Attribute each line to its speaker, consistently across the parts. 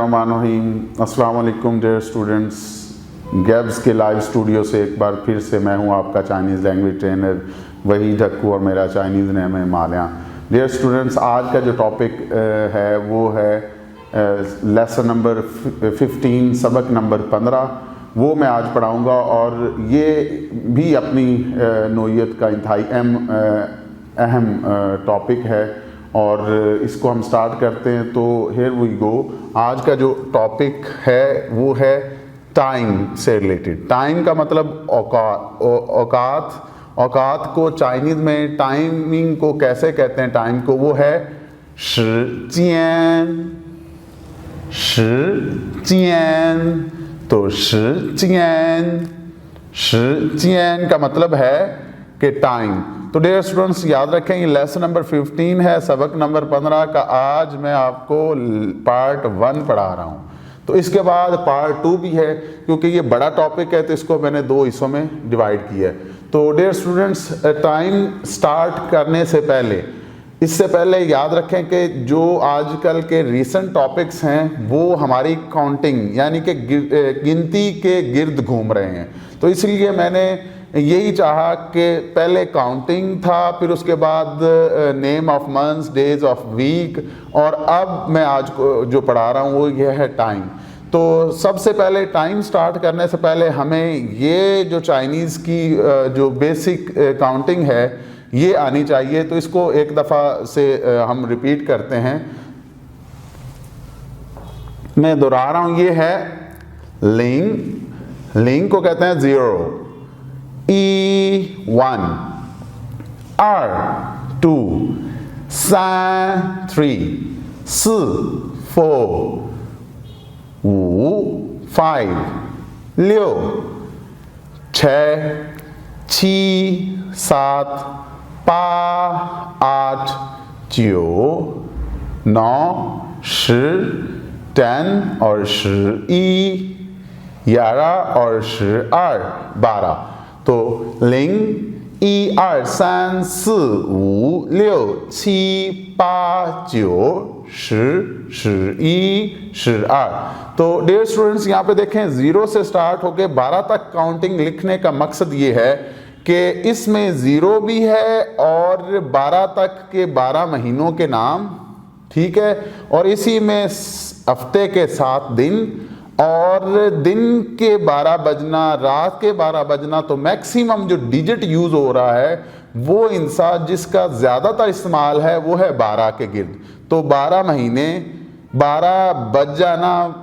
Speaker 1: बिस्मिल्लाहिर्रहमानिर्रहीम। अस्सलाम वालेकुम डियर स्टूडेंट्स। गैब्स के लाइव स्टूडियो से एक बार फिर से मैं हूं आपका Chinese language trainer Waheed Hakku और मेरा चाइनीज़ नेम है हिमालय। डियर स्टूडेंट्स, आज का जो टॉपिक है वो है लेसन नंबर 15, सबक नंबर 15। वो मैं आज पढ़ाऊँगा और ये भी अपनी नोयत का इंतहाई अहम टॉपिक है और इसको हम स्टार्ट करते हैं। तो हियर वी गो। आज का जो टॉपिक है वो है टाइम से रिलेटेड। टाइम का मतलब औकात को चाइनीज़ में टाइमिंग को कैसे कहते हैं, टाइम को, वो है शिजियान। तो शिजियान का मतलब है कि टाइम। तो डियर स्टूडेंट्स याद रखें, ये लेसन नंबर 15 है, सबक नंबर 15 का। आज मैं आपको पार्ट 1 पढ़ा रहा हूँ। तो इसके बाद पार्ट 2 भी है, क्योंकि ये बड़ा टॉपिक है तो इसको मैंने 2 हिस्सों में डिवाइड किया है। तो डियर स्टूडेंट्स, टाइम स्टार्ट करने से पहले, इससे पहले याद रखें कि जो आजकल के रीसेंट टॉपिक्स हैं वो हमारी काउंटिंग यानी कि गिनती के गिर्द घूम रहे हैं। तो इसलिए मैंने यही चाहा कि पहले काउंटिंग था, फिर उसके बाद name of months, days of week, और अब मैं आज को जो पढ़ा रहा हूँ वो ये है टाइम। तो सबसे पहले टाइम स्टार्ट करने से पहले हमें ये जो चाइनीज़ की जो बेसिक काउंटिंग है ये आनी चाहिए। तो इसको एक दफ़ा से हम रिपीट करते हैं। मैं दोहरा रहा हूँ, ये है लिंग को कहते हैं 0, E1, R2, 3, 4, 4, 5, 5, 6, 7, 8, 9, 10 और 11 और 12। तो 0 1 2 3 4 5 6 7 8 9 10 11 12। तो डियर स्टूडेंट्स यहाँ पे देखें, 0 से स्टार्ट होके 12 तक काउंटिंग लिखने का मकसद ये है कि इसमें 0 भी है और 12 तक के 12 महीनों के नाम, ठीक है, और इसी में हफ्ते के 7 दिन और दिन के 12 बजना, रात के 12 बजना। तो मैक्सिमम जो डिजिट यूज़ हो रहा है वो इंसान जिसका ज़्यादातर इस्तेमाल है वो है 12 के गिर्द। तो 12 महीने, 12 बज जाना,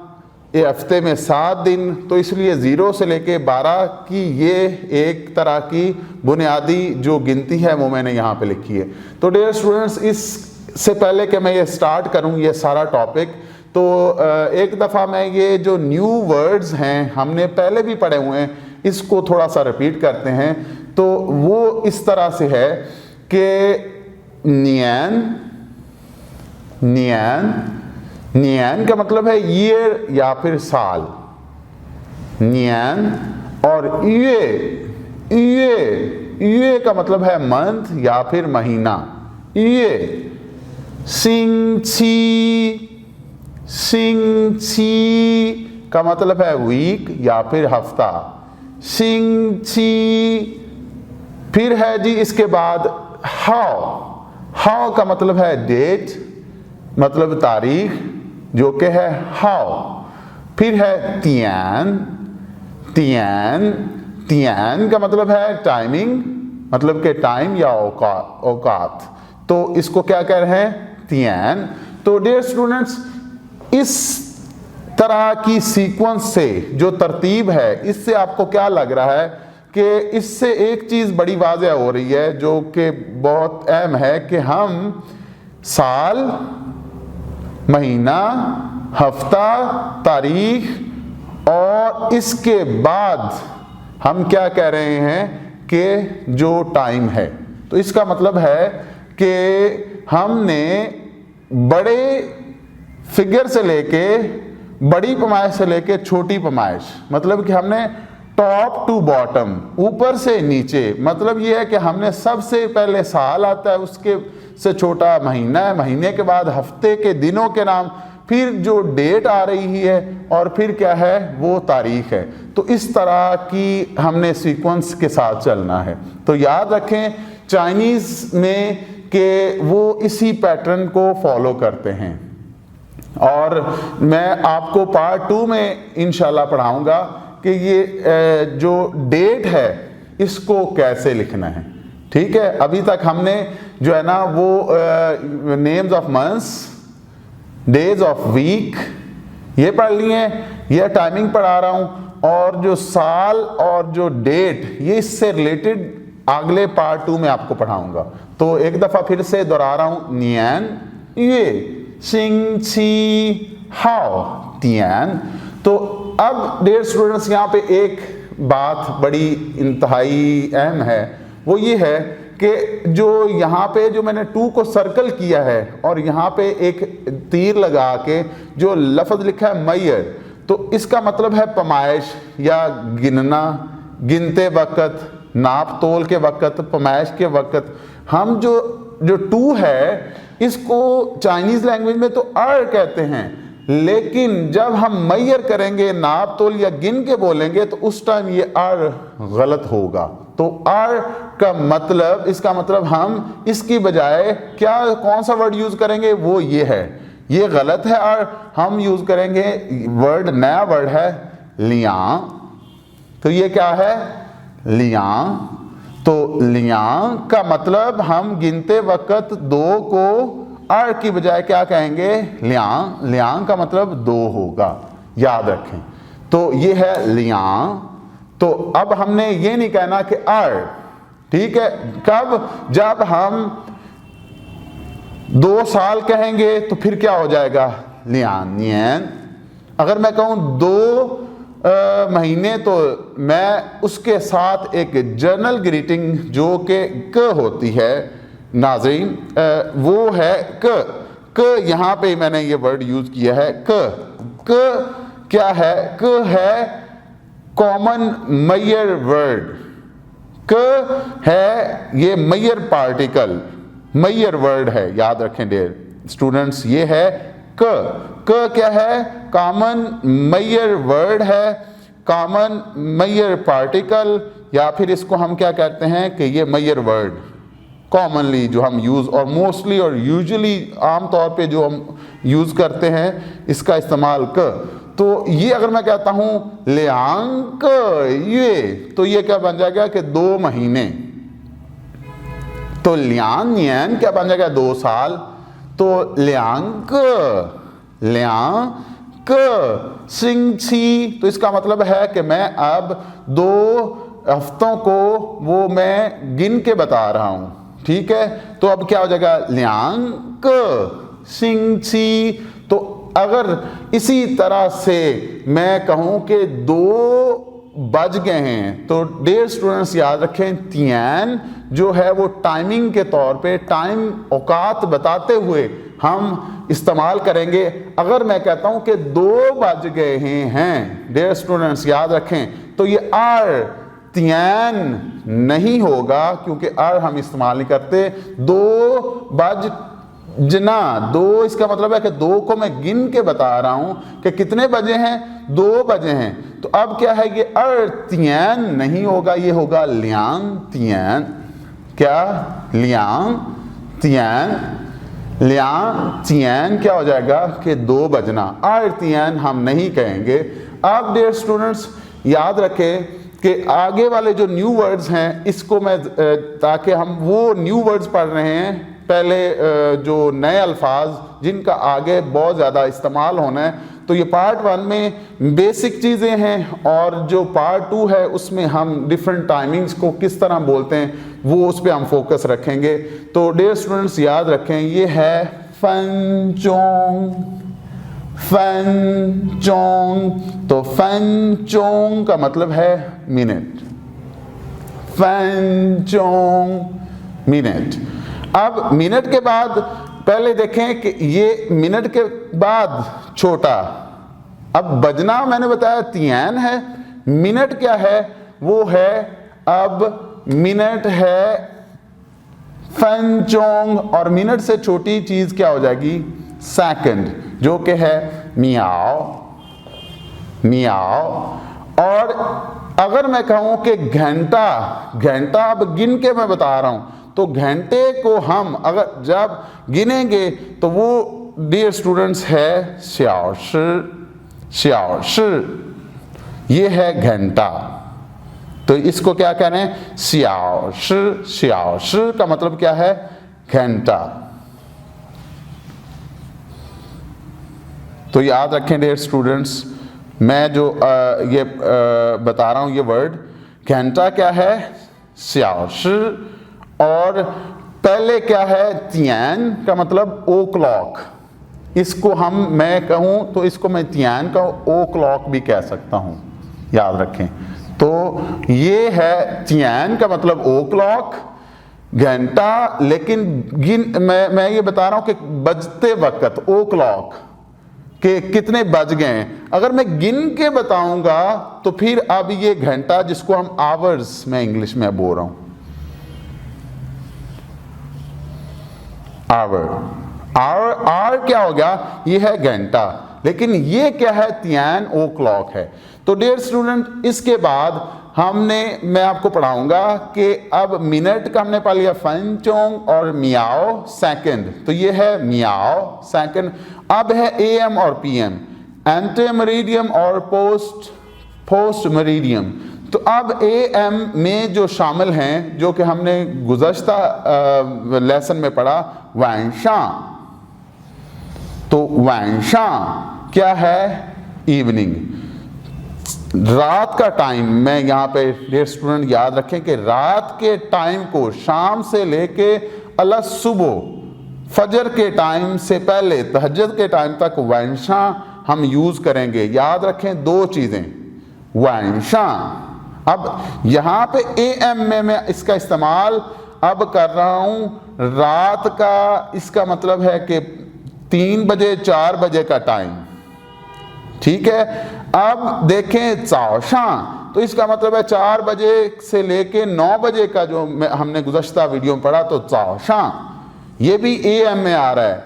Speaker 1: ये हफ्ते में 7 दिन। तो इसलिए 0 से लेके 12 की ये एक तरह की बुनियादी जो गिनती है वो मैंने यहाँ पे लिखी है। तो डियर स्टूडेंट्स, इससे पहले कि मैं ये स्टार्ट करूँ ये सारा टॉपिक, तो एक दफ़ा मैं ये जो न्यू वर्ड्स हैं हमने पहले भी पढ़े हुए हैं, इसको थोड़ा सा रिपीट करते हैं। तो वो इस तरह से है कि नियन का मतलब है ईयर या फिर साल, नियन। और ये का मतलब है मंथ या फिर महीना, ये। सिंग छी का मतलब है वीक या फिर हफ्ता, सिंग छी। फिर है जी इसके बाद हाउ का मतलब है डेट, मतलब तारीख, जो कि है हाउ। फिर है तियान का मतलब है टाइमिंग, मतलब कि टाइम या औकात। तो इसको क्या कह रहे हैं, तियान। तो डियर स्टूडेंट्स, इस तरह की सीक्वेंस से जो तरतीब है, इससे आपको क्या लग रहा है कि इससे एक चीज़ बड़ी वाज़ेह हो रही है जो कि बहुत अहम है कि हम साल, महीना, हफ्ता, तारीख और इसके बाद हम क्या कह रहे हैं कि जो टाइम है। तो इसका मतलब है कि हमने बड़े फिगर से लेके, बड़ी पैमाइश से लेके छोटी पैमाइश, मतलब कि हमने टॉप टू बॉटम, ऊपर से नीचे, मतलब ये है कि हमने सबसे पहले साल आता है, उसके से छोटा महीना है, महीने के बाद हफ्ते के दिनों के नाम, फिर जो डेट आ रही है और फिर क्या है वो तारीख है। तो इस तरह की हमने सीक्वेंस के साथ चलना है। तो याद रखें चाइनीज़ में कि वो इसी पैटर्न को फॉलो करते हैं और मैं आपको पार्ट 2 में इंशाल्लाह पढ़ाऊंगा कि ये जो डेट है इसको कैसे लिखना है। ठीक है, अभी तक हमने जो है ना वो names of months, days of week ये पढ़ लिए, ये टाइमिंग पढ़ा रहा हूँ, और जो साल और जो डेट ये इससे रिलेटेड अगले पार्ट 2 में आपको पढ़ाऊंगा। तो एक दफ़ा फिर से दोहरा रहा हूँ, नियन ये सिंग ची हाओ तियान। तो अब डियर स्टूडेंट्स यहाँ पे एक बात बड़ी इंतहाई अहम है, वो ये है कि जो यहाँ पे जो मैंने 2 को सर्कल किया है और यहाँ पे एक तीर लगा के जो लफ्ज़ लिखा है मैयर, तो इसका मतलब है पैमाइश या गिनना, गिनते वक़्त, नाप तोल के वक़्त, पैमाइश के वक़्त। हम जो 2 है इसको चाइनीज़ लैंग्वेज में तो अर कहते हैं, लेकिन जब हम मैयर करेंगे, नाप तोल या गिन के बोलेंगे, तो उस टाइम ये अर गलत होगा। तो अर का मतलब, इसका मतलब हम इसकी बजाय क्या कौन सा वर्ड यूज़ करेंगे, वो ये है, ये गलत है। और हम यूज़ करेंगे वर्ड, नया वर्ड है लियां। तो ये क्या है, लियां। तो लियां का मतलब हम गिनते वक्त 2 को अर की बजाय क्या कहेंगे, लियां। लियां का मतलब 2 होगा, याद रखें। तो ये है लियां। तो अब हमने ये नहीं कहना कि अर, ठीक है। कब, जब हम 2 साल कहेंगे तो फिर क्या हो जाएगा, लियान नियन। अगर मैं कहूँ 2 महीने, तो मैं उसके साथ एक जर्नल ग्रीटिंग जो कि क होती है नाज़रीन, वो है क। यहाँ पे मैंने ये वर्ड यूज़ किया है क क्या है, क है कॉमन मैयर वर्ड। क है ये मैयर पार्टिकल, मैयर वर्ड है, याद रखें डियर स्टूडेंट्स, ये है क क्या है, कॉमन मैयर वर्ड है, कॉमन मैयर पार्टिकल, या फिर इसको हम क्या कहते हैं कि ये मैयर वर्ड कॉमनली जो हम यूज़ और मोस्टली और यूजुअली आम तौर पे जो हम यूज़ करते हैं इसका इस्तेमाल क। तो ये अगर मैं कहता हूँ लियांग ये, तो ये क्या बन जाएगा कि 2 महीने। तो लियांग नियन क्या बन जाएगा, 2 साल। तो लियांग सिंग छी, तो इसका मतलब है कि मैं अब 2 हफ्तों को वो मैं गिन के बता रहा हूँ, ठीक है। तो अब क्या हो जाएगा, लियांग सिंग छी। तो अगर इसी तरह से मैं कहूँ कि 2 बज गए हैं, तो डियर स्टूडेंट्स याद रखें तियान जो है वो टाइमिंग के तौर पे, टाइम औकात बताते हुए हम इस्तेमाल करेंगे। अगर मैं कहता हूं कि 2 बज गए हैं, डियर स्टूडेंट्स याद रखें, तो ये आर तियान नहीं होगा, क्योंकि आर हम इस्तेमाल नहीं करते। 2 बज जना, 2 इसका मतलब है कि 2 को मैं गिन के बता रहा हूं कि कितने बजे हैं, 2 बजे हैं। तो अब क्या है, ये अर तियान नहीं होगा, ये होगा लियांग तियान। क्या, लियांग तियान। लियांग तियान क्या हो जाएगा कि 2 बजना। अर तियान हम नहीं कहेंगे। अब डियर स्टूडेंट्स याद रखें कि आगे वाले जो न्यू वर्ड्स हैं इसको मैं ताकि हम वो न्यू वर्ड्स पढ़ रहे हैं, पहले जो नए अल्फाज जिनका आगे बहुत ज़्यादा इस्तेमाल होना है, तो ये पार्ट 1 में बेसिक चीज़ें हैं, और जो पार्ट 2 है उसमें हम डिफरेंट टाइमिंग्स को किस तरह बोलते हैं वो उस पर हम फोकस रखेंगे। तो डियर स्टूडेंट्स याद रखें, ये है फन चोंग, फन चोंग। तो फन चोंग का मतलब है मिनट, फन चोंग मिनट। अब मिनट के बाद पहले देखें कि ये मिनट के बाद छोटा, अब बजना मैंने बताया तियान है, मिनट क्या है, वो है, अब मिनट है फन चोंग, और मिनट से छोटी चीज क्या हो जाएगी, सेकंड, जो कि है मियाओ मियाओ। और अगर मैं कहूँ कि घंटा, घंटा अब गिन के मैं बता रहा हूँ, तो घंटे को हम अगर जब गिनेंगे तो वो डियर स्टूडेंट्स है श्याओशी, ये है घंटा। तो इसको क्या कह रहे हैं, श्याओशी। श्याओशी का मतलब क्या है, घंटा। तो याद रखें डियर स्टूडेंट्स, मैं जो ये बता रहा हूं ये वर्ड, घंटा क्या है, श्याओशी। और पहले क्या है, तियान का मतलब ओ क्लॉक। इसको मैं कहूं तो इसको मैं तियान का ओ क्लॉक भी कह सकता हूं, याद रखें। तो ये है तियान का मतलब ओ क्लॉक, घंटा। लेकिन मैं ये बता रहा हूं कि बजते वक्त ओ क्लॉक के कितने बज गए। अगर मैं गिन के बताऊंगा तो फिर अब ये घंटा, जिसको हम आवर्स में इंग्लिश में बोल रहा हूं, आवर क्या हो गया, ये है घंटा। लेकिन ये क्या है, तियान ओ क्लॉक है। तो डियर स्टूडेंट, इसके बाद मैं आपको पढ़ाऊंगा कि अब मिनट का हमने पा लिया फनचोंग और मियाओ सेकंड। तो ये है मियाओ सेकंड। अब है एएम और पीएम, एंटे मेरिडियम और पोस्ट मेरिडियम। तो अब एएम में जो शामिल हैं, जो कि हमने गुज़श्ता लेसन में पढ़ा, वैंशा। तो वैंशा क्या है, इवनिंग, रात का टाइम। मैं यहाँ पे डियर स्टूडेंट याद रखें कि रात के टाइम को शाम से लेके अला सुबह फजर के टाइम से पहले तहज्जुद के टाइम तक वैंशा हम यूज करेंगे। याद रखें दो चीजें, वैंशा। अब यहाँ पे एएम में मैं इसका इस्तेमाल अब कर रहा हूँ रात का। इसका मतलब है कि 3 बजे 4 बजे का टाइम, ठीक है। अब देखें चाओशा, तो इसका मतलब है 4 बजे से लेके 9 बजे का, जो हमने गुज़श्ता वीडियो में पढ़ा। तो चाओशा ये भी एएम में आ रहा है।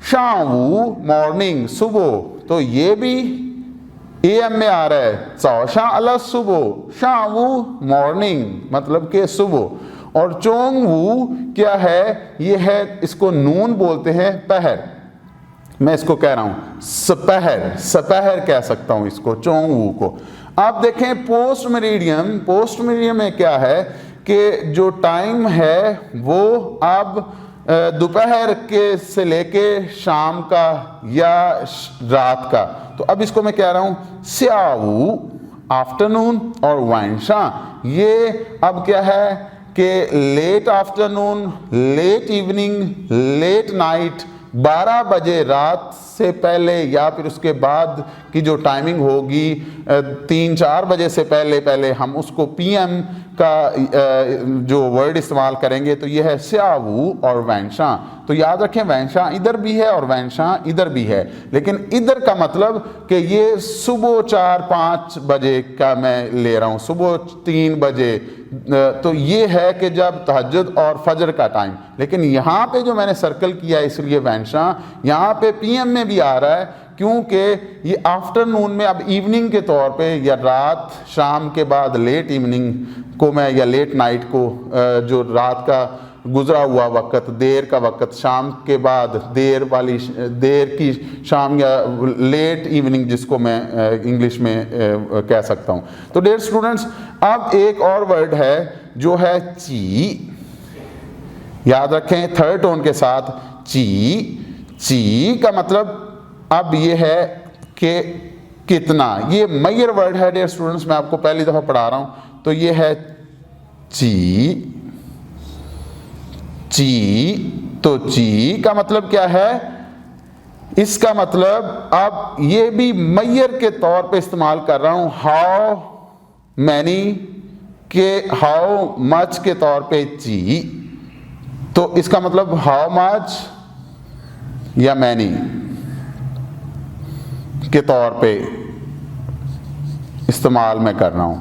Speaker 1: शावू मॉर्निंग, सुबह, तो ये भी एएम में आ रहा है। चाओशा अला सुबह, शावू मॉर्निंग मतलब के सुबह। और चोंगवू क्या है, ये है, इसको नून बोलते हैं पहर। मैं इसको कह रहा हूं सपहर, सपहर कह सकता हूं इसको, चोंगवू को। आप देखें पोस्ट मेरिडियम, पोस्ट मेरिडियम में क्या है कि जो टाइम है वो अब दोपहर के से लेके शाम का या रात का। तो अब इसको मैं कह रहा हूं स्यावू आफ्टरनून, और वैंशा ये अब क्या है कि late afternoon, late evening, late night, 12 बजे रात से पहले या फिर उसके बाद की जो टाइमिंग होगी 3-4 बजे से पहले हम उसको पीएम का जो वर्ड इस्तेमाल करेंगे। तो ये है स्यावू और वैंशा। तो याद रखें वैंशा इधर भी है और वैंशा इधर भी है, लेकिन इधर का मतलब कि ये सुबह 4-5 बजे का मैं ले रहा हूँ, सुबह 3 बजे। तो ये है कि जब तहज्जुद और फजर का टाइम। लेकिन यहाँ पे जो मैंने सर्कल किया है इसलिए वैंशा, यहाँ पे पीएम में भी आ रहा है क्योंकि ये आफ्टरनून में, अब इवनिंग के तौर पे, या रात शाम के बाद लेट इवनिंग को मैं, या लेट नाइट को, जो रात का गुजरा हुआ वक़्त, देर का वक़्त, शाम के बाद देर की शाम, या लेट इवनिंग जिसको मैं इंग्लिश में कह सकता हूँ। तो डियर स्टूडेंट्स, अब एक और वर्ड है जो है ची। याद रखें थर्ड टोन के साथ ची। ची का मतलब अब ये है कि कितना। ये मैयर वर्ड है डियर स्टूडेंट्स, मैं आपको पहली दफ़ा पढ़ा रहा हूँ। तो ये है ची। ची, तो ची का मतलब क्या है, इसका मतलब अब ये भी मैयर के तौर पे इस्तेमाल कर रहा हूं। हाउ मैनी के हाउ मच के तौर पे ची। तो इसका मतलब हाउ मच या मैनी के तौर पे इस्तेमाल मैं कर रहा हूं।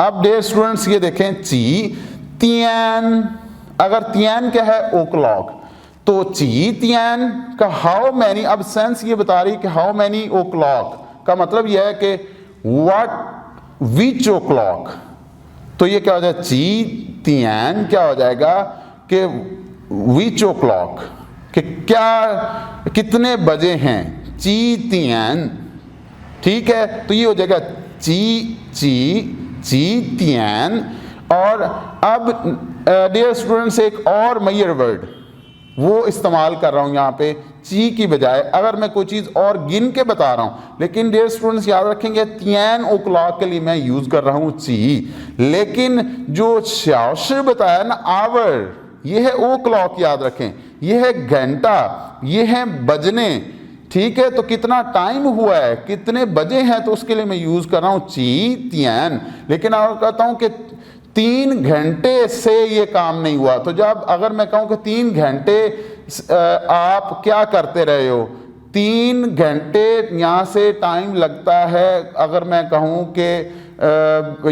Speaker 1: अब डियर स्टूडेंट्स ये देखें ची, तियान। अगर तियान क्या है, ओ क्लॉक। तो ची तियान का हाउ मैनी, अब सेंस ये बता रही कि हाउ मैनी ओ क्लॉक का मतलब यह है कि व्हाट विच ओ क्लॉक। तो ये क्या हो जाएगा, ची तियान क्या हो जाएगा कि विच ओ क्लॉक, कि क्या कितने बजे हैं, ची तियान। ठीक है, तो ये हो जाएगा ची तियान। और अब डियर स्टूडेंट्स एक और मैयर वर्ड वो इस्तेमाल कर रहा हूँ यहाँ पे ची की बजाय, अगर मैं कोई चीज़ और गिन के बता रहा हूँ। लेकिन डियर स्टूडेंट्स याद रखेंगे तियान ओ क्लॉक के लिए मैं यूज़ कर रहा हूँ ची, लेकिन जो श्याश बताया ना आवर, ये है ओ क्लॉक, याद रखें ये है घंटा, ये है बजने। ठीक है, तो कितना टाइम हुआ है, कितने बजे हैं, तो उसके लिए मैं यूज़ कर रहा हूँ ची तियान। लेकिन अगर कहता हूँ कि 3 घंटे से ये काम नहीं हुआ, तो जब अगर मैं कहूँ कि 3 घंटे आप क्या करते रहे हो, 3 घंटे यहाँ से टाइम लगता है। अगर मैं कहूँ कि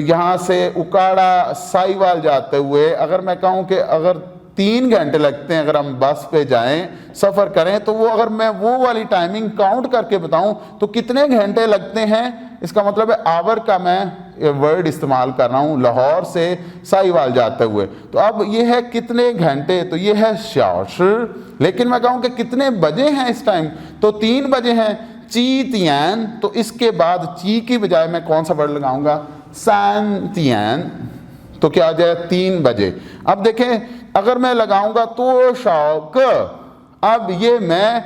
Speaker 1: यहाँ से उकाड़ा साहिवाल जाते हुए अगर मैं कहूँ कि अगर 3 घंटे लगते हैं अगर हम बस पे जाएं, सफ़र करें, तो वो अगर मैं वो वाली टाइमिंग काउंट करके बताऊं तो कितने घंटे लगते हैं, इसका मतलब है आवर का मैं वर्ड इस्तेमाल कर रहा हूं लाहौर से साहिवाल जाते हुए। तो अब ये है कितने घंटे, तो ये है श्याश। लेकिन मैं कहूँ कि कितने बजे हैं इस टाइम, तो 3 बजे हैं, ची तियान। तो इसके बाद ची की बजाय मैं कौन सा वर्ड लगाऊंगा, सान तियान। तो क्या आ जाए 3 बजे। अब देखें अगर मैं लगाऊंगा तो शौक, अब ये मैं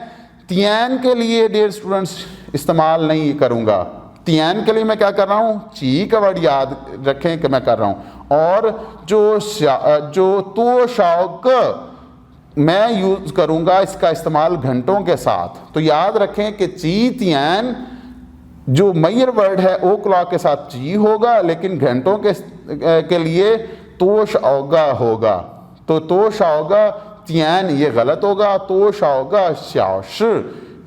Speaker 1: तियान के लिए डियर स्टूडेंट्स इस्तेमाल नहीं करूंगा। तियान के लिए मैं क्या कर रहा हूं, ची का वर्ड याद रखें कि मैं कर रहा हूं। और जो तो शौक मैं यूज करूंगा इसका इस्तेमाल घंटों के साथ। तो याद रखें कि ची तियान जो मैयर वर्ड है ओ क्लॉक के साथ ची होगा, लेकिन घंटों के लिए तो शौगा होगा। तो शाओगा तियान ये गलत होगा, तो शाओगा श्याश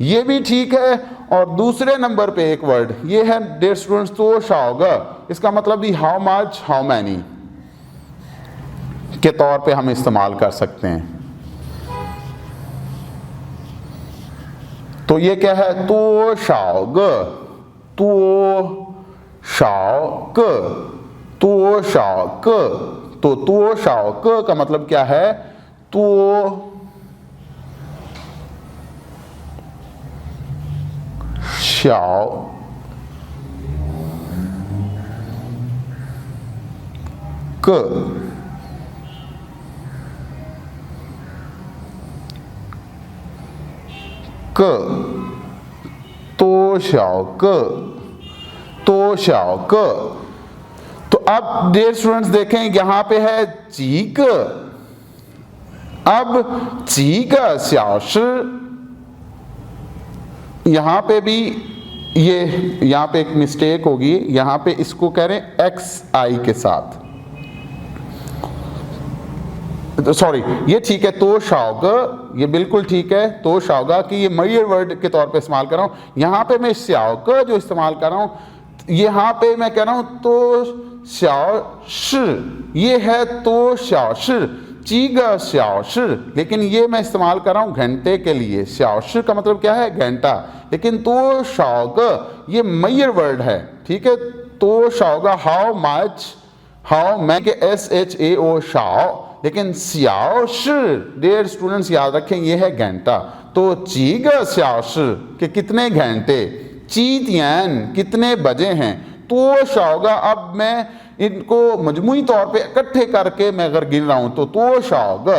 Speaker 1: ये भी ठीक है। और दूसरे नंबर पे एक वर्ड ये है डियर स्टूडेंट्स तो शाओगा, इसका मतलब भी हाउ मच हाउ मैनी के तौर पे हम इस्तेमाल कर सकते हैं। तो ये क्या है, तो शाओग, तो शाओग, तो शाओग। तो शाओक का मतलब क्या है, तो शाओ क, तो शाओ क, तो शाओ क। तो अब डियर स्टूडेंट्स देखें यहां पे है चीक, अब चीक श्याश, यहां पे भी ये यहां पे एक मिस्टेक होगी, यहां पे इसको कह रहे हैं एक्स आई के साथ, सॉरी ये ठीक है तो शाओग, ये बिल्कुल ठीक है तो शाओगा कि ये मैयर वर्ड के तौर पे इस्तेमाल कर रहा हूं। यहां पे मैं श्याओग जो इस्तेमाल कर रहा हूं, यहां पे मैं कह रहा हूं तो श्याश, ये है तो श्याश, चीग श्याश। लेकिन ये मैं इस्तेमाल कर रहा हूं घंटे के लिए, श्याश का मतलब क्या है घंटा, लेकिन तो शाओग ये मैयर वर्ड है। ठीक है, तो शाओगा हाउ मच, हाउ मैं के SHAO शाओ, लेकिन श्याश डियर स्टूडेंट्स याद रखें ये है घंटा। तो चीग श्याश के कितने घंटे, ची तियान कितने बजे हैं, तो शाओगा। अब मैं इनको मजमूई तौर पे इकट्ठे करके मैं अगर गिन रहा हूं तो शाओग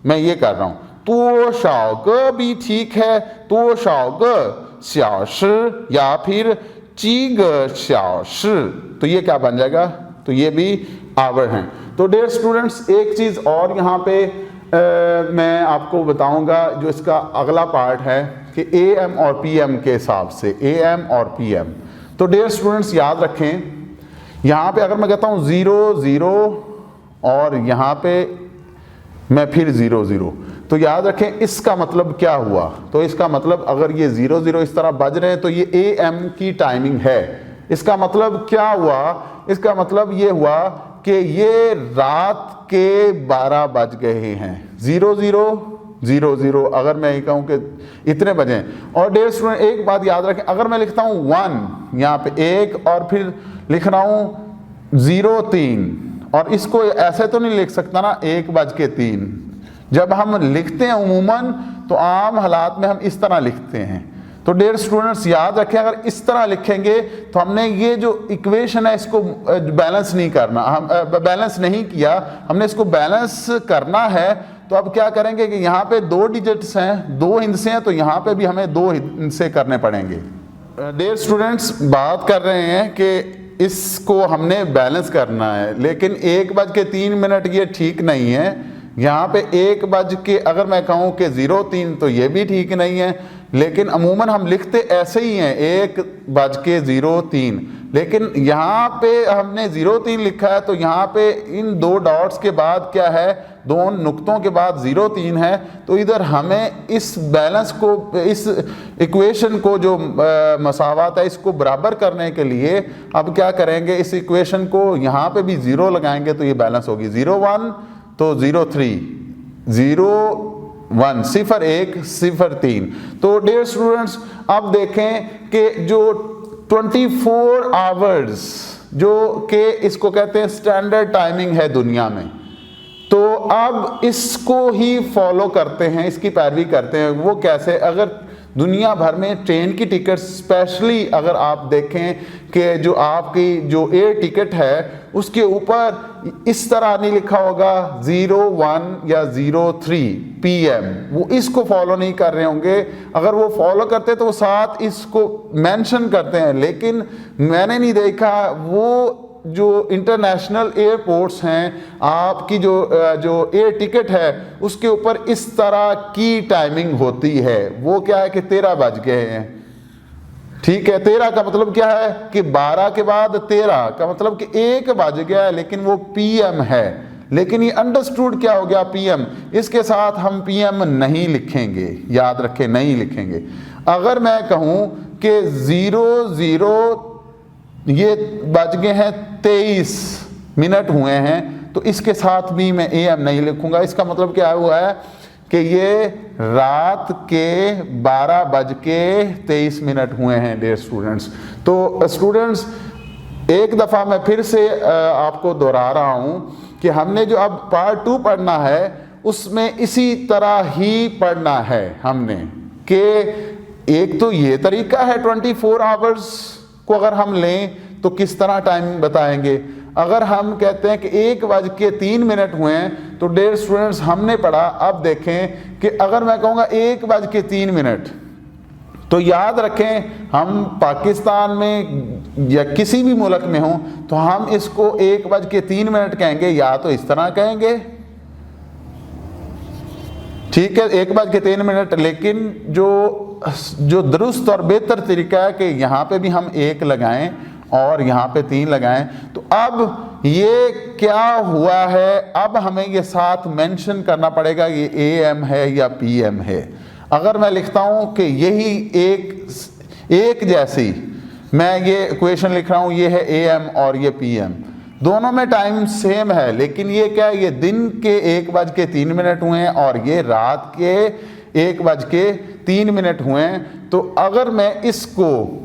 Speaker 1: मैं ये कर रहा हूं, तो शाओग भी ठीक है, तो शाओग श्याश या फिर चीग श्याश। तो ये क्या बन जाएगा, तो ये भी आवर हैं। तो डियर स्टूडेंट्स एक चीज़ और यहाँ पे मैं आपको बताऊंगा, जो इसका अगला पार्ट है कि AM और PM के हिसाब से, AM और PM। तो डियर स्टूडेंट्स याद रखें यहाँ पे अगर मैं कहता हूँ 0 0 और यहाँ पे मैं फिर 0 0, तो याद रखें इसका मतलब क्या हुआ। तो इसका मतलब अगर ये 0 0 इस तरह बज रहे हैं तो ये AM की टाइमिंग है। इसका मतलब क्या हुआ, इसका मतलब ये हुआ कि ये रात के 12 बज गए हैं। 0 0 00, अगर मैं ये कहूँ कि इतने बजे। और डियर स्टूडेंट एक बात याद रखें, अगर मैं लिखता हूँ 1 यहाँ पे 1 और फिर लिख रहा हूँ 03, और इसको ऐसे तो नहीं लिख सकता ना 1:03। जब हम लिखते हैं उमूमन तो आम हालात में हम इस तरह लिखते हैं। तो डियर स्टूडेंट्स याद रखें, अगर इस तरह लिखेंगे तो हमने ये जो इक्वेशन है इसको बैलेंस नहीं करना, हम बैलेंस नहीं किया, हमने इसको बैलेंस करना है। तो अब क्या करेंगे कि यहाँ पे 2 डिजिट्स हैं, 2 हिस्से हैं, तो यहाँ पे भी हमें 2 हिस्से करने पड़ेंगे। डियर स्टूडेंट्स बात कर रहे हैं कि इसको हमने बैलेंस करना है, लेकिन 1:03 ये ठीक नहीं है। यहाँ पे 1 अगर मैं कहूँ कि 03 तो ये भी ठीक नहीं है, लेकिन अमूमन हम लिखते ऐसे ही हैं 1:03, लेकिन यहाँ पे हमने 03 लिखा है, तो यहाँ पे इन 2 डॉट्स के बाद क्या है, 2 नुक्तों के बाद 03 है। तो इधर हमें इस बैलेंस को, इस इक्वेशन को जो मसावत है इसको बराबर करने के लिए अब क्या करेंगे, इस इक्वेशन को यहाँ पे भी 0 लगाएंगे तो ये बैलेंस होगी। 01 तो 03, 01, 01, 03। तो डियर स्टूडेंट्स अब देखें कि जो 24 आवर्स जो कि इसको कहते हैं स्टैंडर्ड टाइमिंग है दुनिया में, तो अब इसको ही फॉलो करते हैं, इसकी पैरवी करते हैं। वो कैसे, अगर दुनिया भर में ट्रेन की टिकट, स्पेशली अगर आप देखें कि जो आपकी जो एयर टिकट है उसके ऊपर इस तरह नहीं लिखा होगा 01 या 03 PM, वो इसको फॉलो नहीं कर रहे होंगे। अगर वो फॉलो करते तो वो साथ इसको मेंशन करते हैं, लेकिन मैंने नहीं देखा वो जो इंटरनेशनल एयरपोर्ट्स हैं, आपकी जो एयर टिकट है उसके ऊपर इस तरह की टाइमिंग होती है। वो क्या है कि 13 बज गए हैं, ठीक है। 13 का मतलब क्या है कि 12 के बाद 13 का मतलब कि 1 बज गया है, लेकिन वो PM है। लेकिन ये अंडरस्टूड क्या हो गया PM, इसके साथ हम PM नहीं लिखेंगे, याद रखें नहीं लिखेंगे। अगर मैं कहूँ कि 00 ये बज गए हैं 23 मिनट हुए हैं, तो इसके साथ भी मैं AM नहीं लिखूंगा। इसका मतलब क्या हुआ है कि ये रात के 12:23 हुए हैं डियर स्टूडेंट्स। तो स्टूडेंट्स एक दफ़ा मैं फिर से आपको दोहरा रहा हूँ कि हमने जो अब पार्ट 2 पढ़ना है उसमें इसी तरह ही पढ़ना है हमने, कि एक तो ये तरीका है 24 आवर्स को अगर हम लें तो किस तरह टाइमिंग बताएंगे। अगर हम कहते हैं कि 1:03 हुए हैं तो डियर स्टूडेंट्स हमने पढ़ा, अब देखें कि अगर मैं कहूँगा 1:03 तो याद रखें हम पाकिस्तान में या किसी भी मुल्क में हों तो हम इसको 1:03 कहेंगे, या तो इस तरह कहेंगे, ठीक है 1:03। लेकिन जो दुरुस्त और बेहतर तरीका है कि यहाँ पे भी हम 1 लगाएं और यहाँ पे 3 लगाएं। तो अब ये क्या हुआ है, अब हमें ये साथ मेंशन करना पड़ेगा ये AM है या PM है। अगर मैं लिखता हूँ कि यही एक जैसी मैं ये इक्वेशन लिख रहा हूँ, ये है AM और ये PM, दोनों में टाइम सेम है, लेकिन ये क्या है, ये दिन के 1:03 हुए हैं और ये रात के 1:03 हुए हैं। तो अगर मैं इसको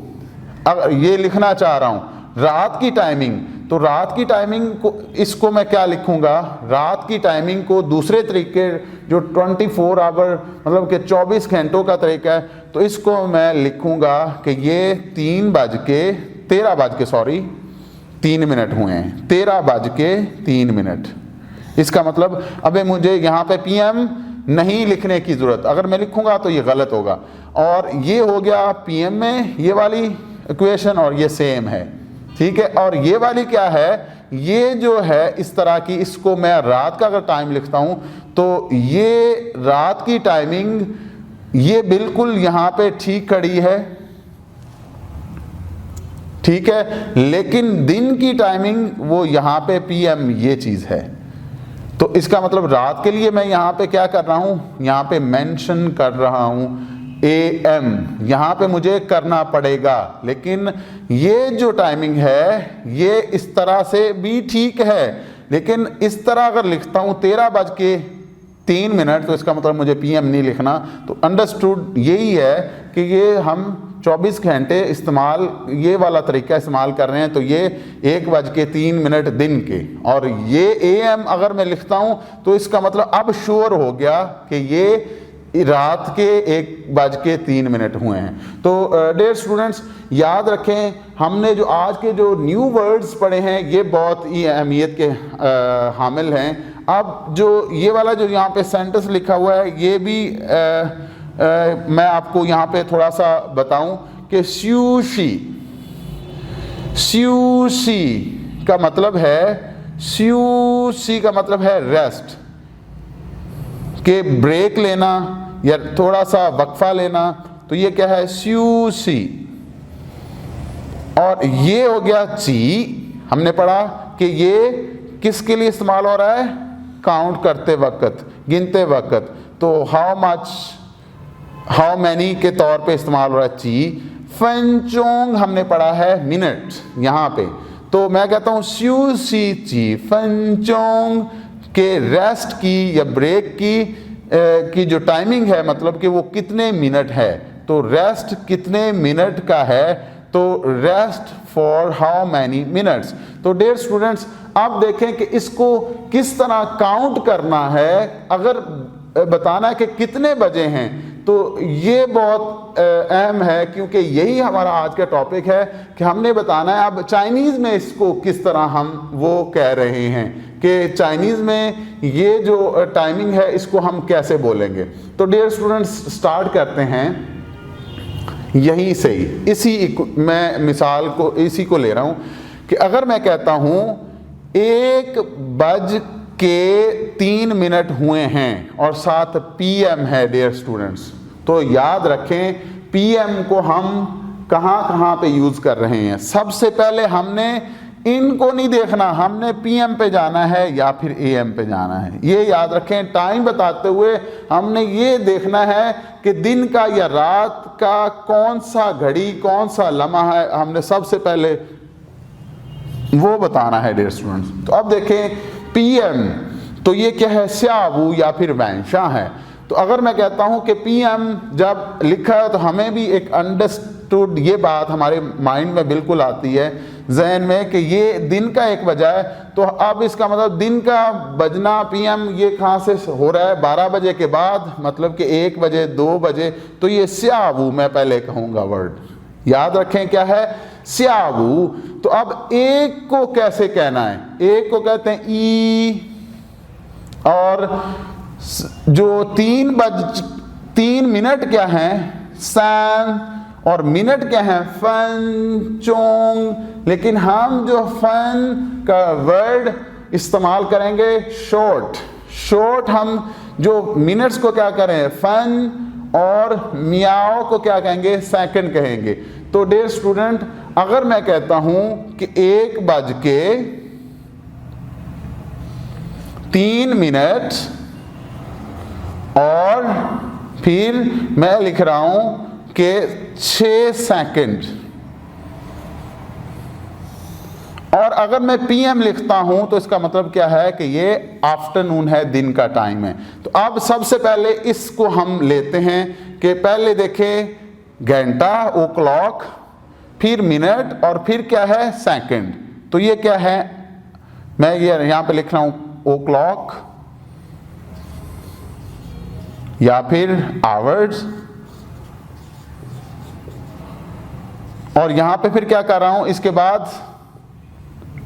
Speaker 1: अगर ये लिखना चाह रहा हूँ रात की टाइमिंग, तो रात की टाइमिंग को इसको मैं क्या लिखूंगा, रात की टाइमिंग को दूसरे तरीके जो 24 आवर मतलब कि 24 घंटों का तरीका है, तो इसको मैं लिखूंगा कि ये 13:03 हुए हैं, 13:03। इसका मतलब अबे मुझे यहाँ पे PM नहीं लिखने की ज़रूरत, अगर मैं लिखूंगा तो ये गलत होगा। और ये हो गया PM में ये वाली इक्वेशन और ये सेम है, ठीक है। और ये वाली क्या है, ये जो है इस तरह की, इसको मैं रात का अगर टाइम लिखता हूँ तो ये रात की टाइमिंग ये बिल्कुल यहाँ पे ठीक खड़ी है, ठीक है। लेकिन दिन की टाइमिंग वो यहाँ पे PM ये चीज़ है। तो इसका मतलब रात के लिए मैं यहाँ पे क्या कर रहा हूँ, यहाँ पे मेंशन कर रहा हूँ AM, यहाँ पे मुझे करना पड़ेगा। लेकिन ये जो टाइमिंग है ये इस तरह से भी ठीक है, लेकिन इस तरह अगर लिखता हूँ 13:03 3 मिनट, तो इसका मतलब मुझे PM नहीं लिखना। तो अंडरस्टूड यही है कि ये हम 24 घंटे इस्तेमाल, ये वाला तरीका इस्तेमाल कर रहे हैं। तो ये 1:03 दिन के, और ये AM अगर मैं लिखता हूँ तो इसका मतलब अब श्योर हो गया कि ये रात के 1:03 हुए हैं। तो डियर स्टूडेंट्स, याद रखें हमने जो आज के जो न्यू वर्ड्स पढ़े हैं ये बहुत ही अहमियत के हामिल हैं। अब जो ये वाला जो यहाँ पे सेंटेंस लिखा हुआ है ये भी मैं आपको यहाँ पे थोड़ा सा बताऊं कि स्यूशी, स्यूशी का मतलब है, स्यूशी का मतलब है रेस्ट, के ब्रेक लेना या थोड़ा सा वक्फा लेना। तो ये क्या है, स्यूशी। और ये हो गया ची, हमने पढ़ा कि ये किसके लिए इस्तेमाल हो रहा है, काउंट करते वक्त, गिनते वक्त। तो हाउ मच, हाउ मैनी के तौर पे इस्तेमाल हो रहा है ची। फंचोंग हमने पढ़ा है मिनट यहाँ पे। तो मैं कहता हूँ स्यू सी ची फंचोंग के रेस्ट की या ब्रेक की जो टाइमिंग है, मतलब कि वो कितने मिनट है। तो रेस्ट कितने मिनट का है, तो rest for how many minutes. तो डियर स्टूडेंट्स, आप देखें कि इसको किस तरह काउंट करना है, अगर बताना है कि कितने बजे हैं, तो ये बहुत अहम है, क्योंकि यही हमारा आज का टॉपिक है कि हमने बताना है अब चाइनीज़ में इसको किस तरह हम वो कह रहे हैं कि चाइनीज़ में ये जो टाइमिंग है इसको हम कैसे बोलेंगे। तो डियर स्टूडेंट्स, स्टार्ट करते हैं यहीं से ही। इसी मैं मिसाल को इसी को ले रहा हूँ कि अगर मैं कहता हूँ 1:03 हुए हैं और साथ PM है डियर स्टूडेंट्स, तो याद रखें PM को हम कहाँ पे यूज़ कर रहे हैं। सबसे पहले हमने इनको नहीं देखना, हमने PM पे जाना है या फिर AM पे जाना है। ये याद रखें, टाइम बताते हुए हमने ये देखना है कि दिन का या रात का कौन सा घड़ी, कौन सा लम्हा है, हमने सबसे पहले वो बताना है डियर स्टूडेंट्स। तो अब देखें PM, तो ये क्या है, स्यावू या फिर वैंशा है। तो अगर मैं कहता हूं कि PM जब लिखा है तो हमें भी एक अंडरस्टूड ये बात हमारे माइंड में बिल्कुल आती है जहन में कि ये दिन का 1 बजा है। तो अब इसका मतलब दिन का बजना PM ये कहाँ से हो रहा है, 12 बजे के बाद, मतलब कि 1 बजे 2 बजे। तो ये स्यावू मैं पहले कहूँगा वर्ड, याद रखें क्या है, स्यावू। तो अब एक को कैसे कहना है, एक को कहते हैं ई, और जो 3 मिनट क्या हैं, सान, और मिनट क्या है, फन चोंग। लेकिन हम जो फन का वर्ड इस्तेमाल करेंगे शॉर्ट, शॉर्ट। हम जो मिनट्स को क्या करें, फन, और मियाओ को क्या कहेंगे, सेकंड कहेंगे। तो डियर स्टूडेंट, अगर मैं कहता हूं कि 1:03 और फिर मैं लिख रहा हूं कि 6 सेकंड, और अगर मैं PM लिखता हूं तो इसका मतलब क्या है कि ये आफ्टरनून है, दिन का टाइम है। तो अब सबसे पहले इसको हम लेते हैं कि पहले देखें घंटा, ओ क्लॉक, फिर मिनट, और फिर क्या है, सेकंड। तो ये क्या है, मैं ये यहां पे लिख रहा हूं ओ क्लॉक या फिर आवर्स, और यहां पे फिर क्या कर रहा हूं, इसके बाद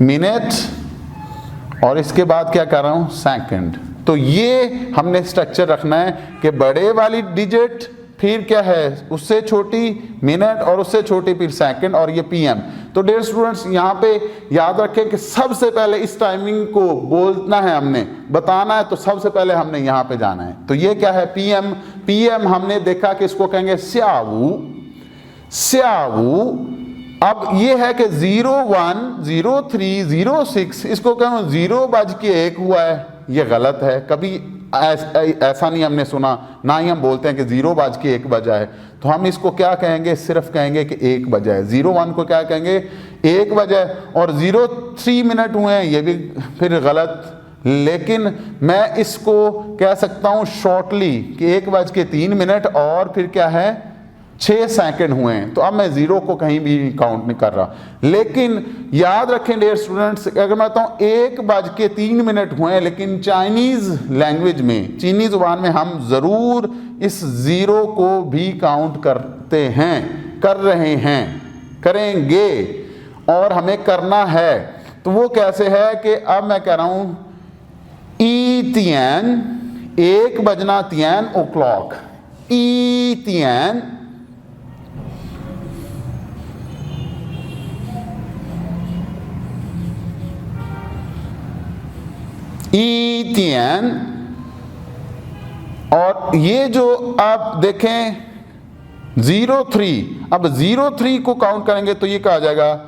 Speaker 1: मिनट, और इसके बाद क्या कर रहा हूं, सेकंड। तो ये हमने स्ट्रक्चर रखना है कि बड़े वाली डिजिट, फिर क्या है उससे छोटी मिनट, और उससे छोटी फिर सेकंड, और ये PM। तो डियर स्टूडेंट्स, यहाँ पे याद रखें कि सबसे पहले इस टाइमिंग को बोलना है, हमने बताना है, तो सबसे पहले हमने यहाँ पे जाना है। तो ये क्या है, PM। PM हमने देखा कि इसको कहेंगे स्यावू, स्यावू। अब ये है कि 01, 03, 06, इसको कहूँ 0:01 हुआ है, ये गलत है। कभी ऐसा नहीं हमने सुना, ना ही हम बोलते हैं कि 0:01 बजा है। तो हम इसको क्या कहेंगे, सिर्फ कहेंगे कि 1 बजा है। 01 को क्या कहेंगे, 1 बजा है। और 03 मिनट हुए हैं, ये भी फिर गलत लेकिन मैं इसको कह सकता हूं शॉर्टली कि 1:03 और फिर क्या है 6 सेकंड हुए हैं, तो अब मैं जीरो को कहीं भी काउंट नहीं कर रहा। लेकिन याद रखें डियर स्टूडेंट्स, अगर मैं बताऊं 1:03 हुए हैं, लेकिन चाइनीज लैंग्वेज में, चीनी जुबान में हम जरूर इस जीरो को भी काउंट करते हैं, कर रहे हैं, करेंगे और हमें करना है। तो वो कैसे है कि अब मैं कह रहा हूं ई तियन, 1 बजना तियन ओ क्लॉक, ई तियन ई तियन। और ये जो आप देखें 03, अब 03 को काउंट करेंगे तो ये कहा जाएगा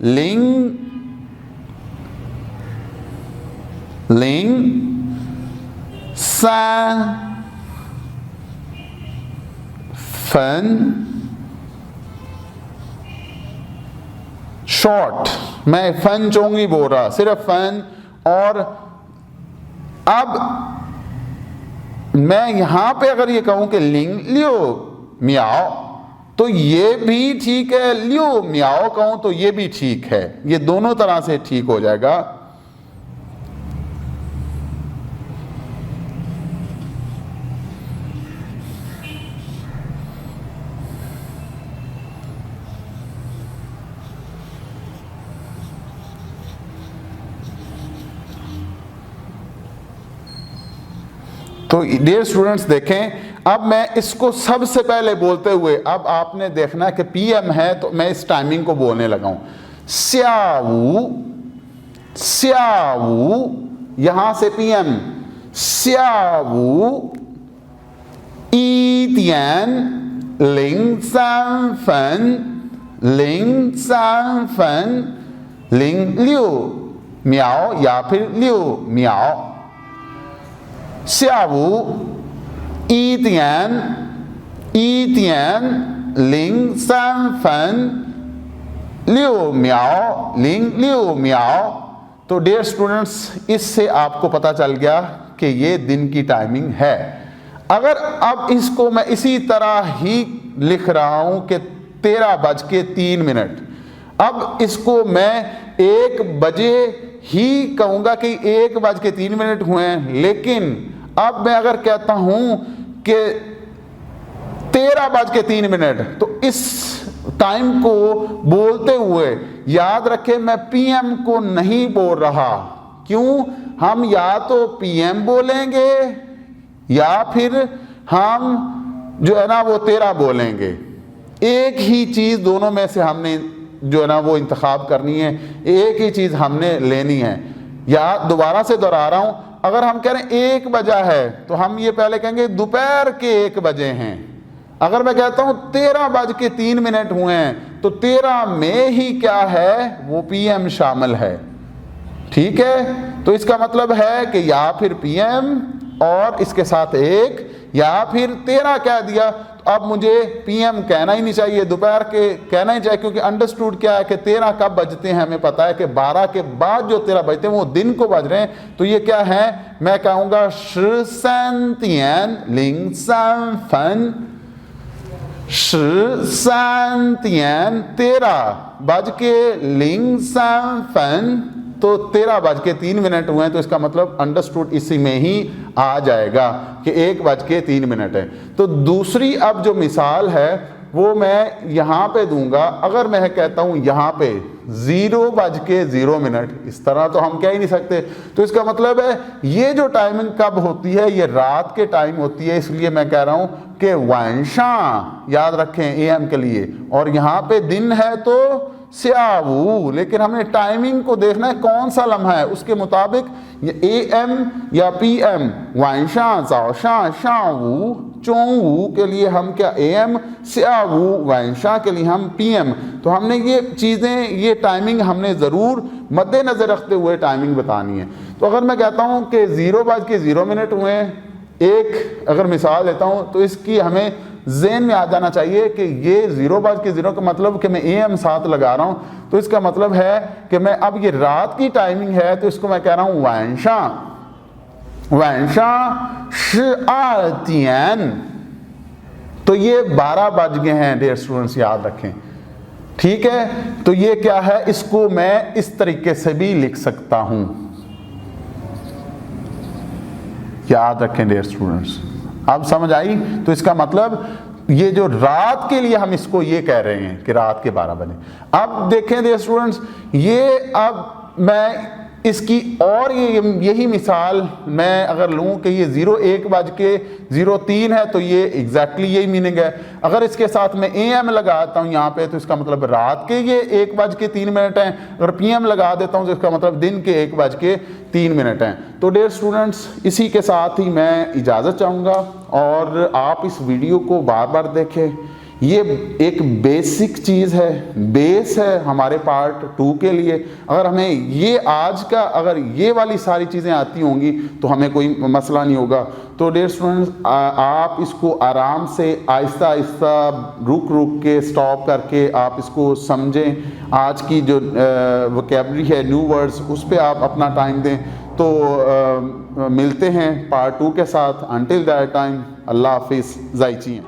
Speaker 1: लिंग लिंग सान फन शॉर्ट, मैं फन चोंग नहीं बोल रहा, सिर्फ फन। और अब मैं यहां पे अगर ये कहूं कि लिंग लियो मियाओ तो ये भी ठीक है, लियो मियाओ कहूं तो ये भी ठीक है, ये दोनों तरह से ठीक हो जाएगा। तो डियर स्टूडेंट्स देखें, अब मैं इसको सबसे पहले बोलते हुए, अब आपने देखना कि पीएम है तो मैं इस टाइमिंग को बोलने लगा हूं। स्यावू, स्यावू, यहां से पीएम, स्यावू ई तियन लिंग सान फन, लिंग सान फन, लिंग लियो मियाओ या फिर लियो मियाओ। 下午1点03分6秒06秒। तो डियर स्टूडेंट्स, इससे आपको पता चल गया कि ये दिन की टाइमिंग है। अगर अब इसको मैं इसी तरह ही लिख रहा हूं कि 13:03, अब इसको मैं 1 बजे ही कहूंगा कि 1:03 हुए हैं, लेकिन अब मैं अगर कहता हूं कि 13:03 तो इस टाइम को बोलते हुए याद रखें मैं पीएम को नहीं बोल रहा। क्यों? हम या तो पीएम बोलेंगे या फिर हम जो है ना वो 13 बोलेंगे। एक ही चीज दोनों में से हमने जो है ना वो इंतखाब करनी है, एक ही चीज हमने लेनी है। या दोबारा से दोहरा रहा हूं, अगर हम कह रहे हैं 1 बजा है तो हम ये पहले कहेंगे दोपहर के 1 बजे हैं। अगर मैं कहता हूं 13:03 हुए हैं तो 13 में ही क्या है वो पीएम शामिल है। ठीक है, तो इसका मतलब है कि या फिर पीएम और इसके साथ 1 या फिर 13 कह दिया। तो अब मुझे पीएम कहना ही नहीं चाहिए, दोपहर के कहना ही चाहिए, क्योंकि अंडरस्टूड क्या है कि 13 कब बजते हैं हमें पता है कि 12 के बाद जो 13 बजते हैं वो दिन को बज रहे हैं। तो ये क्या है, मैं कहूंगा 13点03分13点13:03तो 13:03 हुए हैं, तो इसका मतलब अंडरस्टूड इसी में ही आ जाएगा कि 1:03 है। तो दूसरी अब जो मिसाल है वो मैं यहां पे दूंगा। अगर मैं कहता हूं यहां पे 0:0, इस तरह तो हम कह ही नहीं सकते। तो इसका मतलब है ये जो टाइमिंग कब होती है ये रात के टाइम होती है, इसलिए मैं कह रहा हूं कि वांशा याद रखें एएम के लिए, और यहां पे दिन है तो स्यावू, लेकिन हमने टाइमिंग को देखना है कौन सा लम्हा है, उसके मुताबिक एएम या पीएम। वांशा जाओशा शावू चोंगू के लिए हम क्या एएम, स्यावू वांशा के लिए हम पीएम। तो हमने ये चीज़ें, ये टाइमिंग हमने ज़रूर मद्देनज़र रखते हुए टाइमिंग बतानी है। तो अगर मैं कहता हूँ कि 0:0 हुए, एक अगर मिसाल देता हूँ तो इसकी हमें ज़हन में आ जाना चाहिए कि ये 0:0 का मतलब कि मैं एएम साथ लगा रहा हूँ, तो इसका मतलब है कि मैं अब ये रात की टाइमिंग है तो इसको मैं कह रहा हूँ वांशा 晚上12点, तो ये 12 बज गए हैं डियर स्टूडेंट्स, याद रखें, ठीक है। तो ये क्या है, इसको मैं इस तरीके से भी लिख सकता हूं, याद रखें डियर स्टूडेंट्स। अब समझ आई? तो इसका मतलब ये जो रात के लिए हम इसको ये कह रहे हैं कि रात के 12 बजे। अब देखें डियर स्टूडेंट्स, ये अब मैं इसकी और यही मिसाल मैं अगर लूँ कि ये 01:03 है, तो ये एग्जैक्टली यही मीनिंग है। अगर इसके साथ मैं AM लगाता हूँ यहाँ पे, तो इसका मतलब रात के ये 1:03 हैं। अगर PM लगा देता हूँ तो इसका मतलब दिन के 1:03 हैं। तो डियर स्टूडेंट्स, इसी के साथ ही मैं इजाज़त चाहूँगा, और आप इस वीडियो को बार बार देखें। ये एक बेसिक चीज़ है, बेस है हमारे पार्ट 2 के लिए। अगर हमें ये आज का अगर ये वाली सारी चीज़ें आती होंगी तो हमें कोई मसला नहीं होगा। तो डियर स्टूडेंट्स, आप इसको आराम से आहिस्ता आहिस्ता रुक रुक के स्टॉप करके आप इसको समझें। आज की जो वोकैबुलरी है, न्यू वर्ड्स, उस पर आप अपना टाइम दें। तो मिलते हैं पार्ट 2 के साथ। अंटिल दैट टाइम, अल्लाह हाफिज़, ज़ाइचिए।